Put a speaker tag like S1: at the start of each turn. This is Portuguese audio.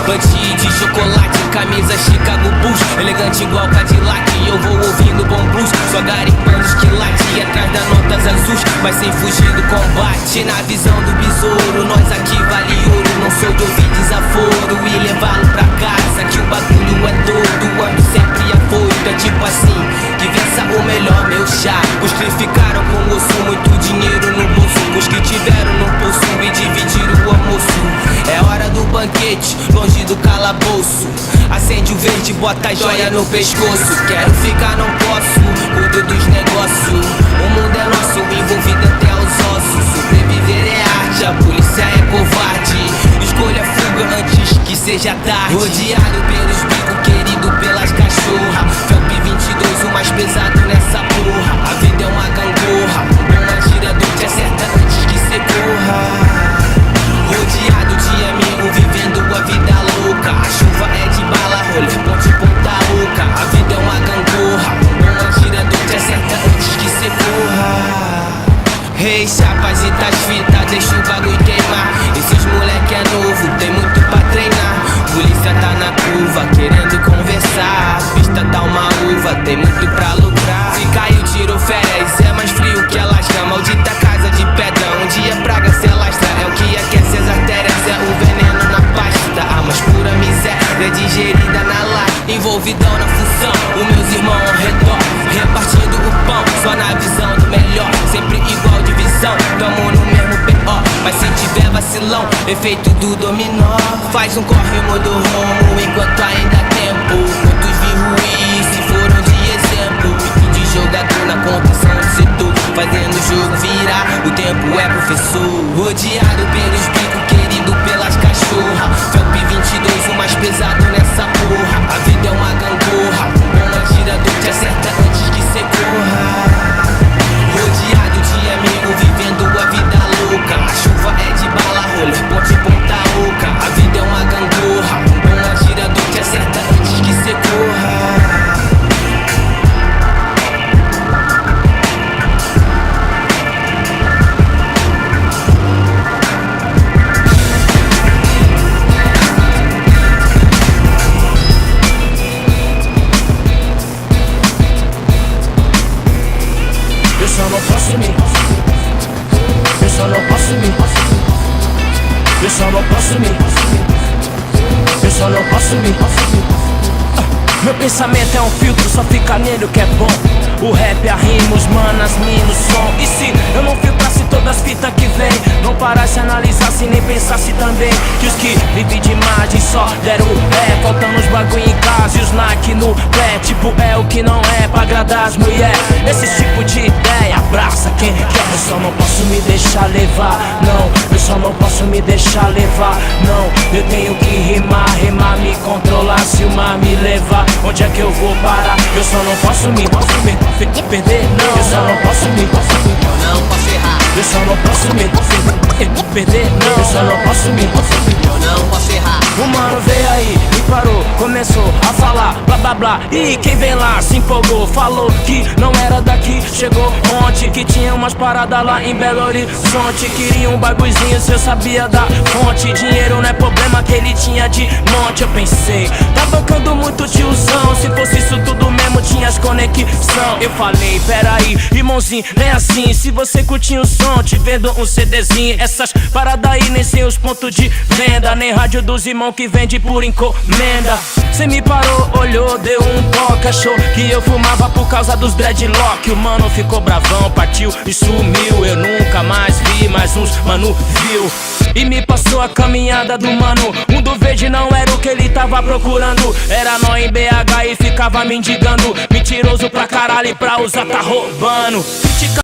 S1: Bantinho de chocolate, camisa Chicago Bulls, elegante igual Cadillac. E eu vou ouvindo bom blues, só garimpando os quilates. E atrás das notas azuis, mas sem fugir do combate. Na visão do besouro, nós aqui vale ouro. Não sou de ouvir desaforo e levá-lo pra casa, que o bagulho é todo, ando sempre afoito. É tipo assim, que vença o melhor, meu chá. Os que ficaram com osso, muito dinheiro no bolso. Os que tiveram no pulso e dividiram o almoço. É hora do banquete, longe do calabouço. Acende o verde, bota a joia no pescoço. Quero ficar, não posso, cuido dos negócios. O mundo é nosso, envolvido até os ossos. Sobreviver é arte, a polícia é covarde. Escolha a fuga antes que seja tarde. Rodeado pelos bicos, querido pelas cachorras. Felp 22, o mais pesado nessa porra. A vida é uma gangorra, um bom atirador te acerta antes que cê corra. Rodeado de amigo, vivendo a vida louca. A chuva é de bala, rolê, ponte, ponta oca. A vida é uma gangorra, um bom atirador te acerta antes que cê corra. Rei, chapas e tas fitas, deixa o bagulho queimar. Esses moleque é novo, tem muito pra treinar. Polícia tá na curva, querendo conversar. A pista dá uma uva, tem muito pra lucrar. Se caiu, tiro férias, é mais frio que elasca. Maldita casa de pedra, um dia praga se alastra. É o que aquece as artérias, é o veneno na pasta. A mais pura miséria, digerida na lata. Envolvidão na função, os meus irmãos ao redor, repartindo o pão, só na visão do melhor. Sempre igual divisão, tamo no mesmo B.O. Mas se tiver vacilão, efeito do dominó. Faz um corre, muda o rumo enquanto ainda há tempo. Quantos vi ruir se foram de exemplo. Pique de jogador na contenção do setor, fazendo o jogo virar, o tempo é professor. Rodeado pelos bicos, querido pelas cachorras. Felp 22, o mais pesado nessa porra. A vida é uma gangorra, um bom atirador te acerta antes que cê corra. Rodeado de amigo, vivendo a vida louca. A chuva é de bala, rolê, ponte, ponta oca. A vida é uma gangorra, um bom atirador te acerta antes que cê corra.
S2: Eu só não posso me, eu só não posso me, eu só não posso me, eu só não posso me. Meu pensamento é um filtro, só fica nele o que é bom. O rap, a rima, os manas, mina, o som. E se eu não filtrasse todas as fitas que vem, não parasse, analisasse, nem pensasse também que os que vivem de imagem só deram ré, faltando os bagulho em casa e os Nike no pé. Tipo, é o que não é pra agradar as mulheres. Esse tipo de ideia abraça quem quer. Eu só não posso me deixar levar, não. Eu só não posso me deixar levar, não. Eu tenho que rimar, me controlar. Se o mar me levar, onde é que eu vou parar? Eu só não posso me perder, não. Eu só não posso me,
S1: Eu não posso errar,
S2: eu só não posso me perder, não. Eu só não posso me,
S1: eu não posso errar.
S2: o mano veio aí e parou, começou a falar blá blá blá. E quem vem lá se empolgou, falou que não era daqui. Chegou ontem que tinha umas paradas lá em Belo Horizonte. Queria um bagulhozinho se eu sabia da fonte. Dinheiro não é problema que ele tinha de monte. Eu pensei, tá bancando muito tiozão. Se fosse isso tudo mesmo tinha as conexão. Eu falei, peraí, irmãozinho, nem assim. Se você curtir o som, te vendo um CDzinho. Essas paradas aí nem sei os pontos de venda, nem rádio dos irmãos que vende por encomenda. Cê me parou, olhou, deu um toque, achou que eu fumava por causa dos dreadlock. O mano ficou bravão, partiu e sumiu. Eu nunca mais vi, mais uns mano viu e me passou a caminhada do mano. Mundo verde não era o que ele tava procurando. Era nó em BH e ficava mendigando. Mentiroso pra caralho e pra usar tá roubando.